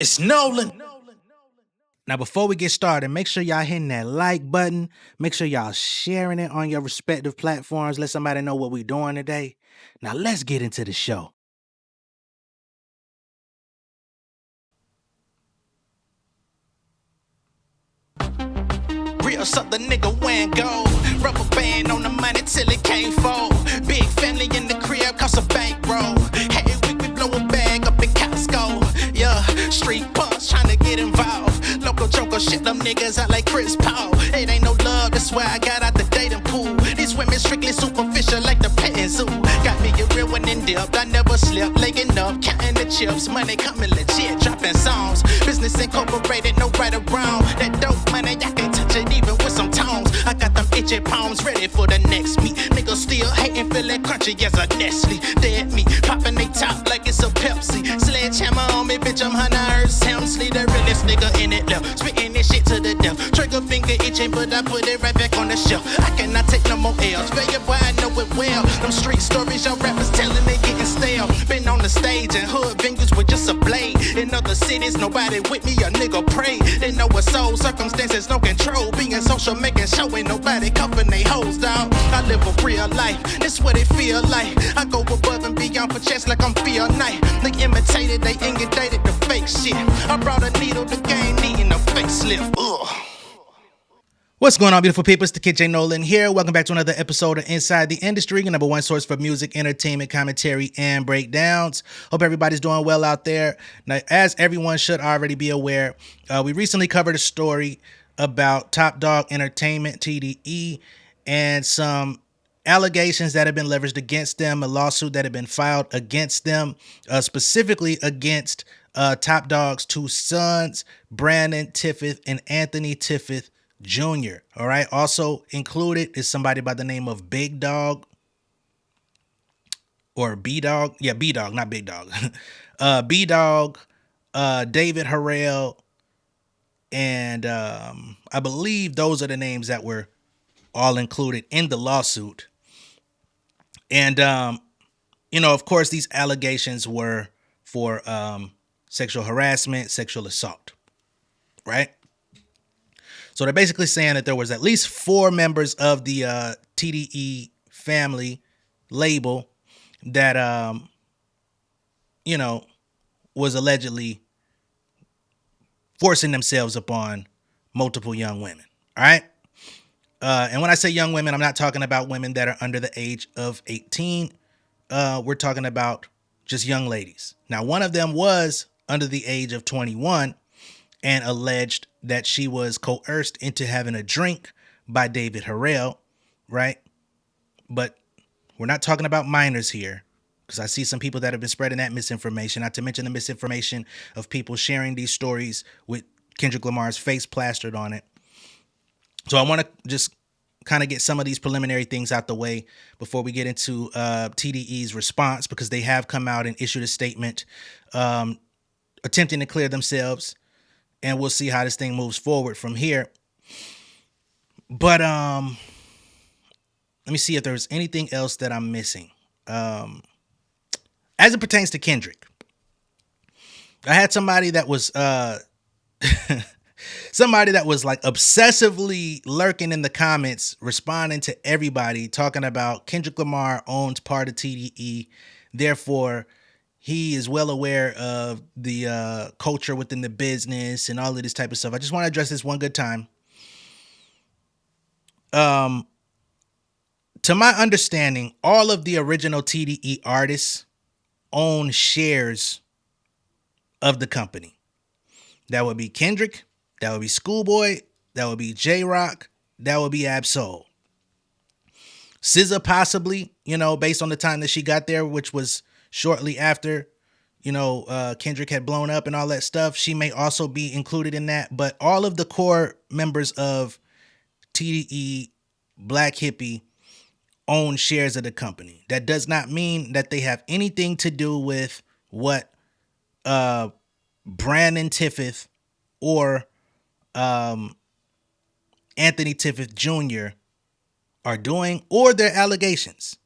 It's Nolan. Now, before we get started, make sure y'all hitting that like button. Make sure y'all sharing it on your respective platforms. Let somebody know what we're doing today. Now, let's get into the show. Real something nigga when go. Rubber band on the money till it can't fold. Big family in the crib, cost a bankroll. Hey, we blow a bag up in Costco. Yeah, street punks trying to get involved. Local joker shit them niggas out like Chris Paul. It ain't no love, that's why I got out the dating pool. These women strictly superficial like the petting zoo. Got me a real one in depth, I never slept. Laying up, counting the chips, money coming legit, dropping songs. Business incorporated, no right or wrong. That dope money, I can't touch it even with some tongs. I got them itchy palms ready for the next meet. Niggas still hating, feeling crunchy as a Nestle. Dead meat, popping they top like it's a Pepsi. Sledgehammer on me, bitch, I'm Hunter Hearst Helmsley, the realest nigga in it left. Spitting this shit to the death. Trigger finger itching, but I put it right back on the shelf. I cannot take no more L's. Failure, boy, I know it well. Them street stories y'all rappers telling, they getting stale. Been on the stage and hood venues with just a blade. In other cities, nobody with me, a nigga pray. They know what soul circumstances, no control. Being social, making show, ain't nobody cuffing they hoes, dog. I live a real life, this what it feel like. I go above and beyond for checks like I'm Phil Knight. They imitated, they inundated the fake shit. I brought a needle, the game needing a facelift. Ugh. What's going on, beautiful people? It's the kid J Nolan here. Welcome back to another episode of Inside the Industry, your number one source for music, entertainment, commentary, and breakdowns. Hope everybody's doing well out there. Now, as everyone should already be aware, we recently covered a story about Top Dog Entertainment, TDE, and some allegations that have been leveraged against them, a lawsuit that had been filed against them, specifically against Top Dog's two sons, Brandon Tiffith and Anthony Tiffith Jr. All right. Also included is somebody by the name of Big Dog or B Dog. Yeah, B Dog, not Big Dog. B Dog, David Harrell, and I believe those are the names that were all included in the lawsuit. And of course, these allegations were for sexual harassment, sexual assault, right? So they're basically saying that there was at least 4 members of the TDE family label that, was allegedly forcing themselves upon multiple young women. All right. And when I say young women, I'm not talking about women that are under the age of 18. We're talking about just young ladies. Now, one of them was under the age of 21 and alleged that she was coerced into having a drink by David Harrell, right? But we're not talking about minors here, because I see some people that have been spreading that misinformation, not to mention the misinformation of people sharing these stories with Kendrick Lamar's face plastered on it. So I want to just kind of get some of these preliminary things out the way before we get into TDE's response, because they have come out and issued a statement attempting to clear themselves. And we'll see how this thing moves forward from here. But let me see if there's anything else that I'm missing. As it pertains to Kendrick, I had somebody that was like obsessively lurking in the comments, responding to everybody, talking about Kendrick Lamar owns part of TDE, therefore he is well aware of the culture within the business and all of this type of stuff. I just want to address this one good time. To my understanding, all of the original TDE artists own shares of the company. That would be Kendrick, that would be Schoolboy, that would be J-Rock, that would be Absol. SZA possibly, based on the time that she got there, which was shortly after, Kendrick had blown up and all that stuff. She may also be included in that. But all of the core members of TDE, Black Hippie, own shares of the company. That does not mean that they have anything to do with what Brandon Tiffith or Anthony Tiffith Jr. are doing, or their allegations,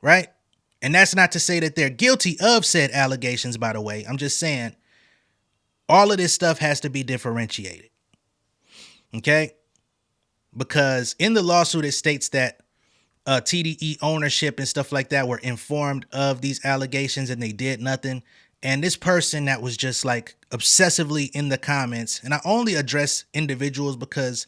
right? And that's not to say that they're guilty of said allegations, by the way. I'm just saying All of this stuff has to be differentiated. Okay? Because in the lawsuit, it states that TDE ownership and stuff like that were informed of these allegations and they did nothing. And this person that was just like obsessively in the comments, and I only address individuals because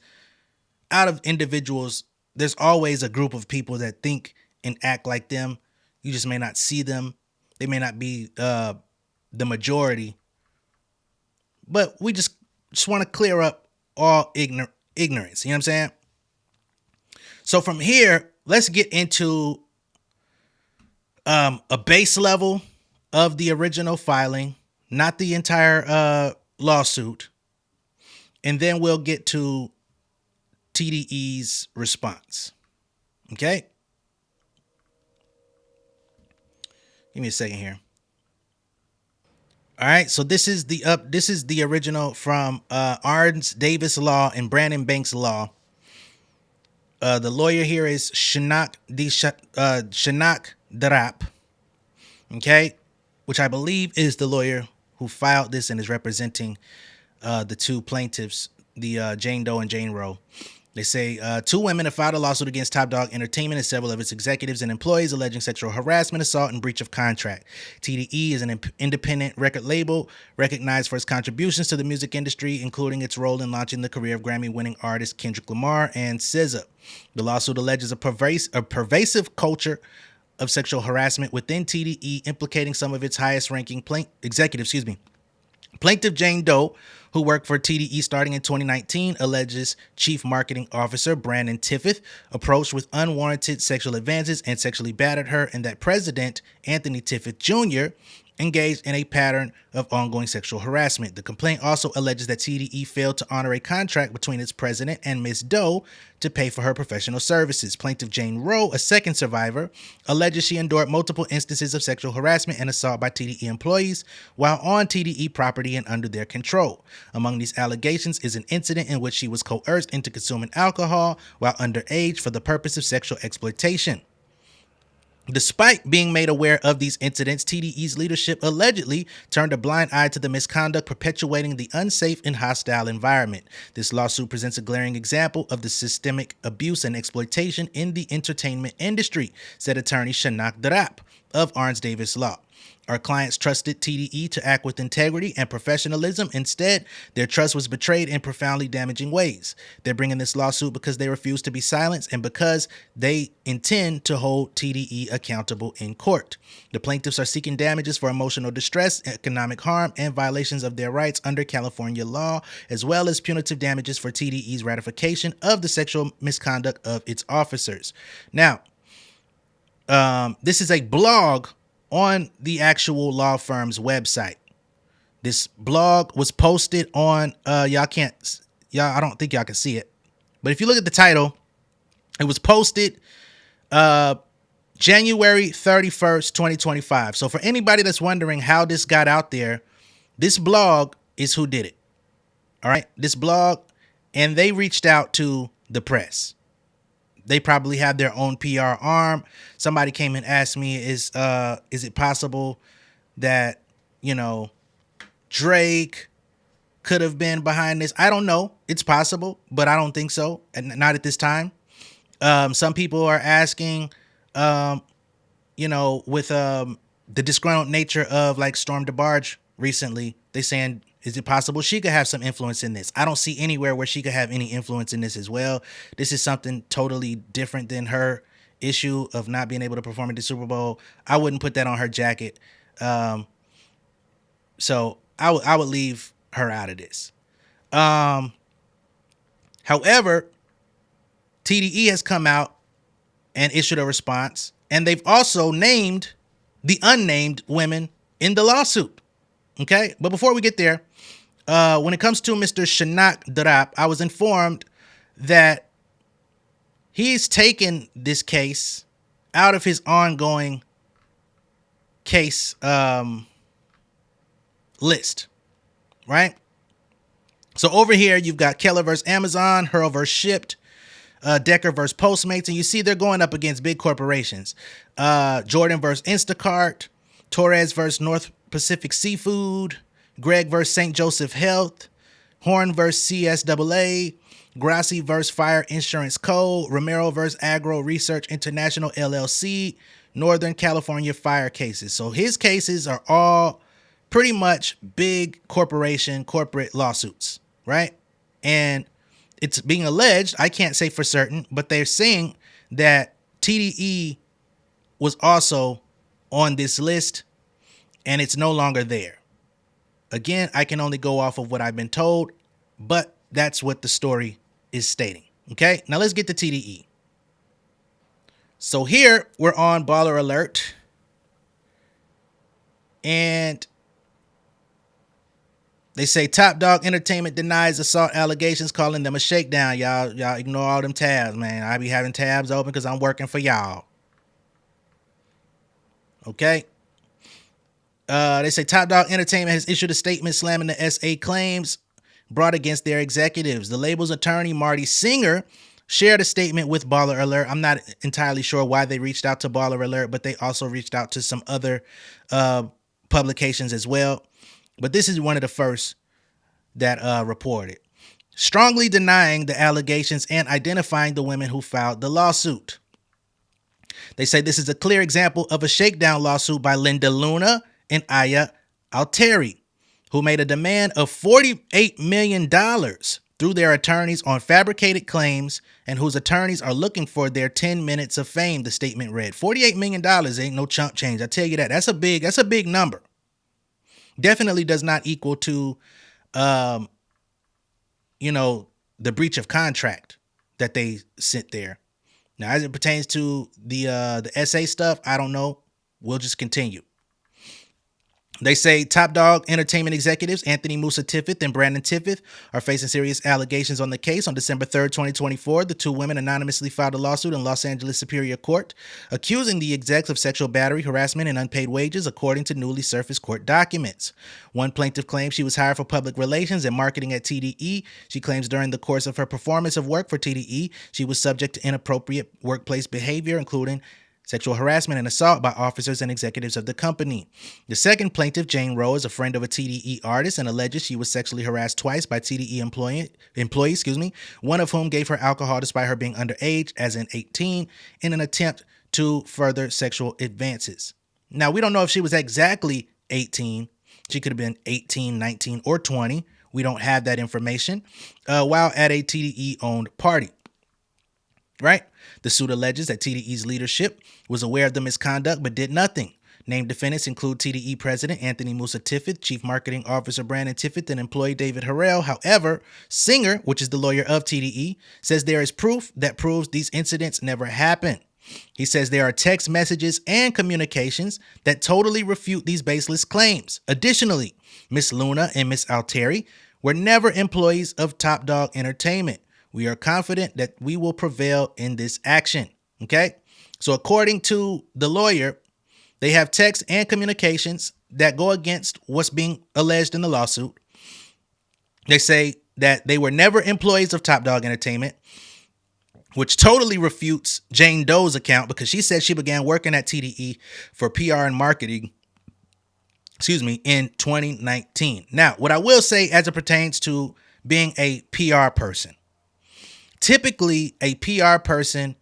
out of individuals, there's always a group of people that think and act like them. You just may not see them. They may not be the majority. But we just want to clear up all ignorance. You know what I'm saying? So from here, let's get into a base level of the original filing, not the entire lawsuit. And then we'll get to TDE's response. Okay? Give me a second here. All right, so this is the original from Arns Davis Law and Brandon Banks Law. The lawyer here is Shanak Darap, okay, which I believe is the lawyer who filed this and is representing the two plaintiffs, the Jane Doe and Jane Roe. They say two women have filed a lawsuit against Top Dog Entertainment and several of its executives and employees alleging sexual harassment, assault, and breach of contract. TDE is an independent record label recognized for its contributions to the music industry, including its role in launching the career of Grammy-winning artists Kendrick Lamar and SZA. The lawsuit alleges a pervasive culture of sexual harassment within TDE, implicating some of its highest-ranking executives. Plaintiff Jane Doe, who worked for TDE starting in 2019, alleges Chief Marketing Officer Brandon Tiffith approached with unwarranted sexual advances and sexually battered her, and that President Anthony Tiffith Jr. engaged in a pattern of ongoing sexual harassment. The complaint also alleges that TDE failed to honor a contract between its president and Ms. Doe to pay for her professional services. Plaintiff Jane Roe, a second survivor, alleges she endured multiple instances of sexual harassment and assault by TDE employees while on TDE property and under their control. Among these allegations is an incident in which she was coerced into consuming alcohol while underage for the purpose of sexual exploitation. Despite being made aware of these incidents, TDE's leadership allegedly turned a blind eye to the misconduct, perpetuating the unsafe and hostile environment. This lawsuit presents a glaring example of the systemic abuse and exploitation in the entertainment industry, said attorney Shanak Darap of Arns Davis Law. Our clients trusted TDE to act with integrity and professionalism. Instead, their trust was betrayed in profoundly damaging ways. They're bringing this lawsuit because they refuse to be silenced and because they intend to hold TDE accountable in court. The plaintiffs are seeking damages for emotional distress, economic harm, and violations of their rights under California law, as well as punitive damages for TDE's ratification of the sexual misconduct of its officers. Now, this is a blog on the actual law firm's website. This blog was posted on I don't think y'all can see it, but if you look at the title, it was posted January 31st, 2025. So for anybody that's wondering how this got out there, this blog is who did it. All right, this blog, and they reached out to the press. They probably have their own PR arm. Somebody came and asked me, is it possible that, Drake could have been behind this? I don't know. It's possible, but I don't think so. And not at this time. Some people are asking, with the disgruntled nature of like Storm DeBarge recently, they saying, is it possible she could have some influence in this? I don't see anywhere where she could have any influence in this as well. This is something totally different than her issue of not being able to perform at the Super Bowl. I wouldn't put that on her jacket. So I would leave her out of this. However, TDE has come out and issued a response, and they've also named the unnamed women in the lawsuit. Okay, but before we get there, when it comes to Mr. Shanak Darap, I was informed that he's taken this case out of his ongoing case list, right? So over here, you've got Keller versus Amazon, Hurl versus Shipped, Decker versus Postmates, and you see they're going up against big corporations. Jordan versus Instacart, Torres versus North Pacific Seafood, Gregg versus St. Joseph Health, Horn versus CSAA, Grassi versus Fire Insurance Co., Romero versus Agro Research International LLC, Northern California fire cases. So his cases are all pretty much big corporate lawsuits, right? And it's being alleged, I can't say for certain, but they're saying that TDE was also on this list and it's no longer there. Again, I can only go off of what I've been told, but that's what the story is stating. Okay, now let's get to TDE. So here we're on Baller Alert, and they say Top Dog Entertainment denies assault allegations, calling them a shakedown. Y'all ignore all them tabs, man. I be having tabs open because I'm working for y'all. Okay. They say Top Dog Entertainment has issued a statement slamming the SA claims brought against their executives. The label's attorney, Marty Singer, shared a statement with Baller Alert. I'm not entirely sure why they reached out to Baller Alert, but they also reached out to some other publications as well. But this is one of the first that reported. Strongly denying the allegations and identifying the women who filed the lawsuit. They say this is a clear example of a shakedown lawsuit by Linda Luna and Aya Alteri, who made a demand of $48 million through their attorneys on fabricated claims and whose attorneys are looking for their 10 minutes of fame, the statement read. $48 million ain't no chump change. I tell you that. That's a big number. Definitely does not equal to, the breach of contract that they sent there. Now, as it pertains to the SA stuff, I don't know. We'll just continue. They say Top Dog Entertainment executives Anthony Musa Tiffith and Brandon Tiffith are facing serious allegations on the case. On December 3rd, 2024, the two women anonymously filed a lawsuit in Los Angeles Superior Court accusing the execs of sexual battery, harassment, and unpaid wages, according to newly surfaced court documents. One plaintiff claims she was hired for public relations and marketing at TDE. She claims during the course of her performance of work for TDE, she was subject to inappropriate workplace behavior, including sexual harassment and assault by officers and executives of the company. The second plaintiff, Jane Rowe, is a friend of a TDE artist and alleges she was sexually harassed twice by TDE employees, one of whom gave her alcohol despite her being underage, as in 18, in an attempt to further sexual advances. Now, we don't know if she was exactly 18. She could have been 18, 19, or 20. We don't have that information while at a TDE-owned party. Right? The suit alleges that TDE's leadership was aware of the misconduct but did nothing. Named defendants include TDE President Anthony Musa Tiffith, Chief Marketing Officer Brandon Tiffith, and employee David Harrell. However, Singer, which is the lawyer of TDE, says there is proof that proves these incidents never happened. He says there are text messages and communications that totally refute these baseless claims. Additionally, Miss Luna and Miss Alteri were never employees of Top Dog Entertainment. We are confident that we will prevail in this action. Okay? So according to the lawyer, they have text and communications that go against what's being alleged in the lawsuit. They say that they were never employees of Top Dog Entertainment, which totally refutes Jane Doe's account because she said she began working at TDE for PR and marketing, in 2019. Now, what I will say as it pertains to being a PR person, typically, a PR person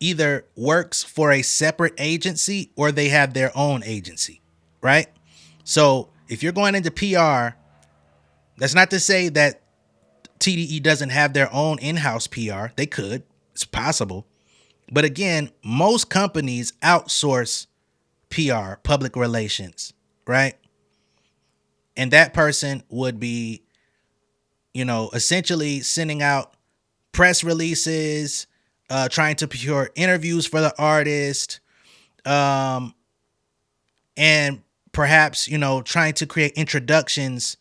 either works for a separate agency or they have their own agency, right? So if you're going into PR, that's not to say that TDE doesn't have their own in-house PR. They could. It's possible. But again, most companies outsource PR, public relations, right? And that person would be, essentially sending out press releases, trying to procure interviews for the artist, and perhaps, trying to create introductions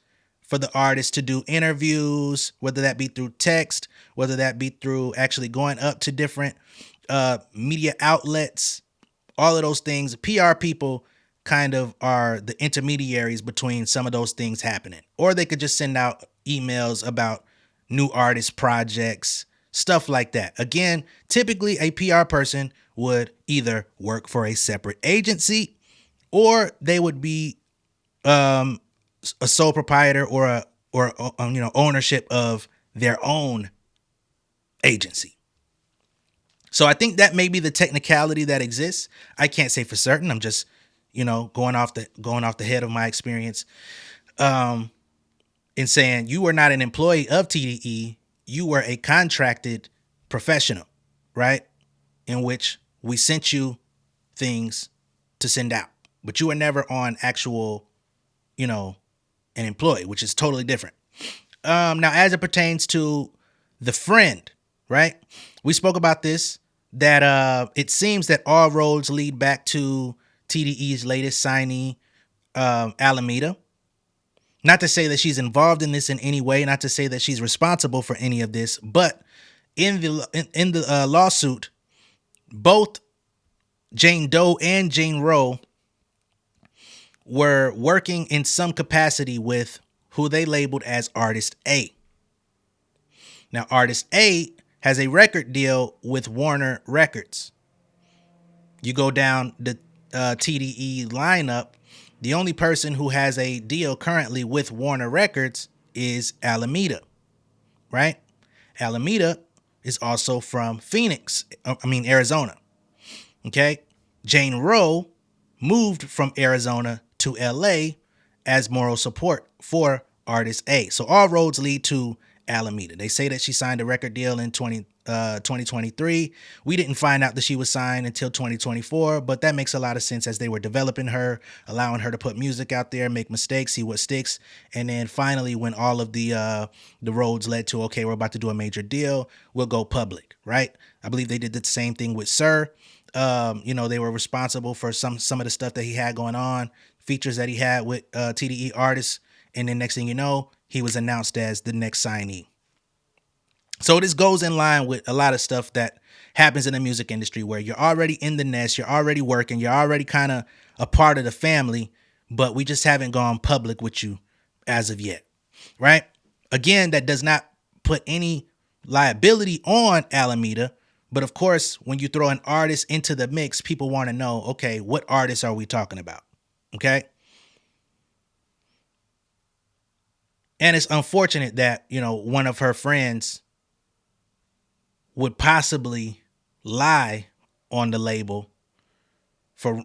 for the artist to do interviews, whether that be through text, whether that be through actually going up to different media outlets, all of those things. PR people kind of are the intermediaries between some of those things happening. Or they could just send out emails about new artist projects, stuff like that. Again, typically a PR person would either work for a separate agency or they would be a sole proprietor or ownership of their own agency. So I think that may be the technicality that exists. I can't say for certain. I'm just, going off the head of my experience, in saying you were not an employee of TDE. You were a contracted professional, right? In which we sent you things to send out, but you were never on actual, an employee, which is totally different. Now, as it pertains to the friend, right? We spoke about this, that it seems that all roads lead back to TDE's latest signee, Alameda. Not to say that she's involved in this in any way, not to say that she's responsible for any of this, but in the lawsuit, both Jane Doe and Jane Roe were working in some capacity with who they labeled as Artist A. Now, Artist A has a record deal with Warner Records. You go down the TDE lineup, the only person who has a deal currently with Warner Records is Alameda, right? Alameda is also from Arizona. Okay. Jane Roe moved from Arizona to LA as moral support for Artist A. So all roads lead to Alameda. They say that she signed a record deal in 2023. We didn't find out that she was signed until 2024, but that makes a lot of sense as they were developing her, allowing her to put music out there, make mistakes, see what sticks. And then finally, when all of the roads led to, okay, we're about to do a major deal, we'll go public, right? I believe they did the same thing with Sir. They were responsible for some of the stuff that he had going on, features that he had with TDE artists. And then next thing you know, he was announced as the next signee. So this goes in line with a lot of stuff that happens in the music industry where you're already in the nest, you're already working, you're already kind of a part of the family, but we just haven't gone public with you as of yet, right? Again, that does not put any liability on Alameda. But of course, when you throw an artist into the mix, people want to know, okay, what artist are we talking about? Okay. And it's unfortunate that, one of her friends would possibly lie on the label for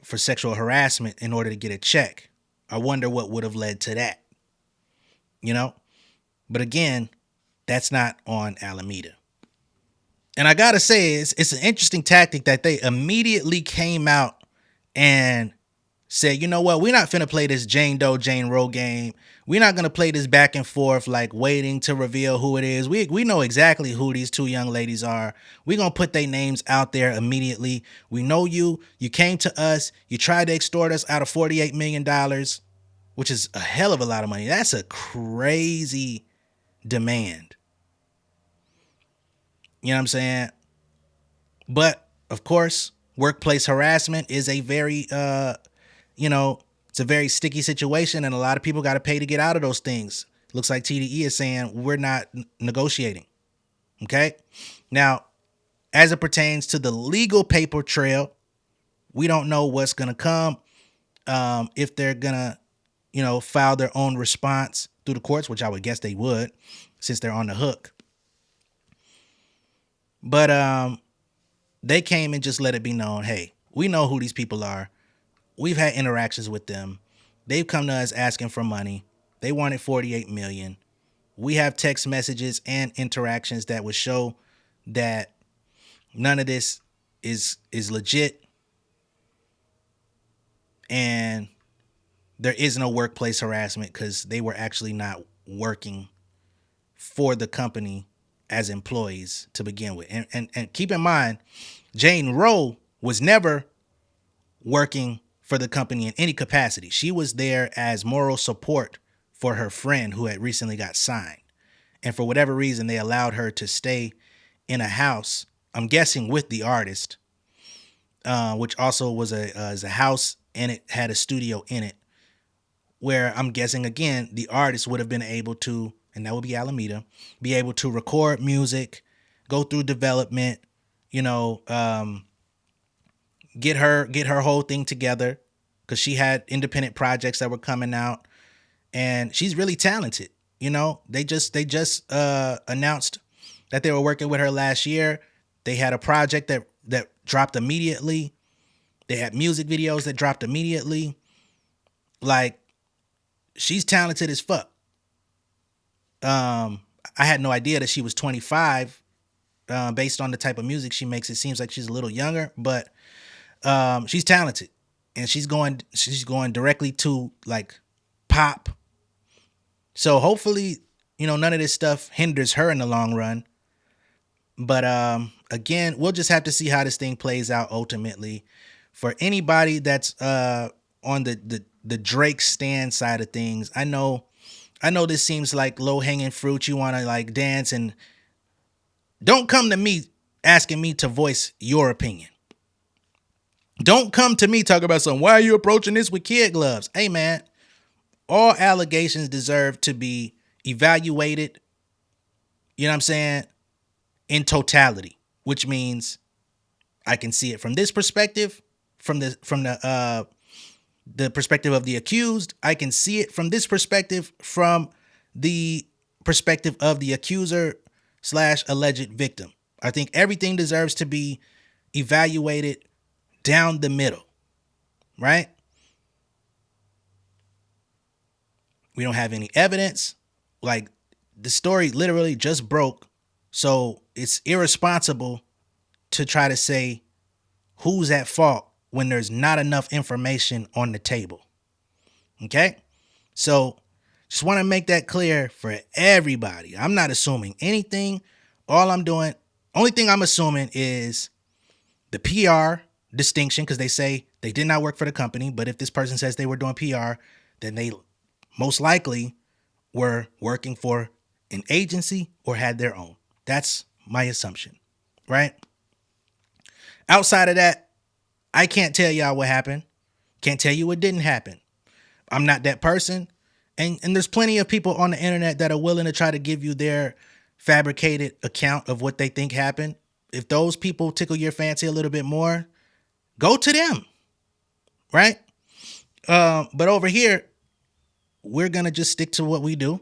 sexual harassment in order to get a check. I wonder what would have led to that. But again, that's not on Alameda. And I gotta say, it's an interesting tactic that they immediately came out and said, you know what, we're not finna play this Jane Doe, Jane Roe game. We're not gonna play this back and forth, like waiting to reveal who it is. We know exactly who these two young ladies are. We're gonna put their names out there immediately. We know you. You came to us. You tried to extort us out of $48 million, which is a hell of a lot of money. That's a crazy demand. You know what I'm saying? But of course, workplace harassment is a very it's a very sticky situation, and a lot of people got to pay to get out of those things. Looks like TDE is saying we're not negotiating. Okay. Now, as it pertains to the legal paper trail, we don't know what's going to come. If they're going to, file their own response through the courts, which I would guess they would, since they're on the hook. But they came and just let it be known, hey, we know who these people are. We've had interactions with them. They've come to us asking for money. They wanted $48 million. We have text messages and interactions that would show that none of this is legit. And there is no workplace harassment because they were actually not working for the company as employees to begin with. And keep in mind, Jane Roe was never working for the company in any capacity. She was there as moral support for her friend who had recently got signed. And for whatever reason, they allowed her to stay in a house, I'm guessing with the artist, which also was a house, and it had a studio in it, where I'm guessing, again, the artist would have been able to, and that would be Alameda, be able to record music, go through development, get her whole thing together, because she had independent projects that were coming out. and she's really talented. You know, they just announced that they were working with her last year. They had a project that dropped immediately. They had music videos that dropped immediately. Like, she's talented as fuck. I had no idea that she was 25. Based on the type of music she makes, it seems like she's a little younger, but she's talented, and she's going directly to like pop. So hopefully, you know, none of this stuff hinders her in the long run. But again, we'll just have to see how this thing plays out ultimately. For anybody that's on the Drake stan side of things, I know this seems like low hanging fruit. You want to like dance, and don't come to me asking me to voice your opinion. Don't come to me talking about why are you approaching this with kid gloves? Hey man, all allegations deserve to be evaluated, you know what I'm saying, in totality, which means I can see it from this perspective, from the perspective of the accused. I can see it from this perspective, from the perspective of the accuser / alleged victim. I think everything deserves to be evaluated down the middle, right? We don't have any evidence. Like, the story literally just broke. So it's irresponsible to try to say who's at fault when there's not enough information on the table. Okay? So just want to make that clear for everybody. I'm not assuming anything. Only thing I'm assuming is the PR distinction, because they say they did not work for the company. But if this person says they were doing PR, then they most likely were working for an agency or had their own. That's my assumption, right? Outside of that, I can't tell y'all what happened. Can't tell you what didn't happen. I'm not that person. And there's plenty of people on the internet that are willing to try to give you their fabricated account of what they think happened. If those people tickle your fancy a little bit more, go to them, right? But over here, we're going to just stick to what we do,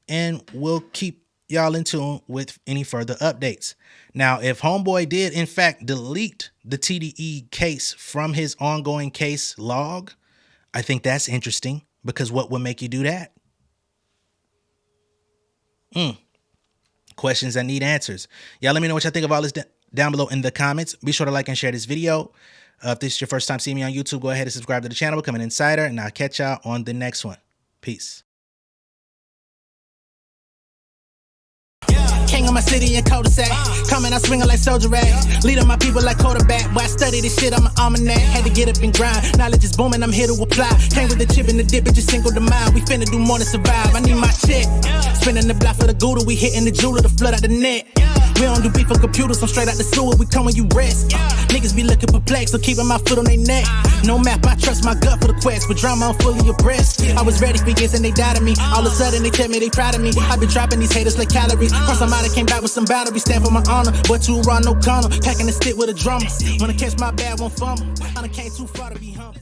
and we'll keep y'all in tune with any further updates. Now, if homeboy did, in fact, delete the TDE case from his ongoing case log, I think that's interesting, because what would make you do that? Questions that need answers. Y'all let me know what y'all think of all this down below in the comments. Be sure to like and share this video. If this is your first time seeing me on YouTube, go ahead and subscribe to the channel, become an insider, and I'll catch y'all on the next one. Peace. King of my city in cul-de-sac. Coming out swinging like soldier rags. Leading my people like quarterback. Boy, I study this shit, I'm an almanac. Had to get up and grind. Knowledge is booming, I'm here to apply. Came with the chip and the dip, it just single the mind. We finna do more than survive. I need my check. Spinning the block for the Gouda. We hitting the jeweler to flood out the net. We don't do beef for computers, I'm straight out the sewer. We come when you rest. Niggas be looking perplexed, so keeping my foot on their neck. No map, I trust my gut for the quest. With drama, I'm fully abreast. I was ready for years and they doubted me. All of a sudden they tell me they proud of me. I been dropping these haters like calories. Cross them out, I came back with some batteries. Stand for my honor, but too raw, no corner. Packing the stick with a drummer. When I catch my bad, won't fumble. I done came too far to be humble.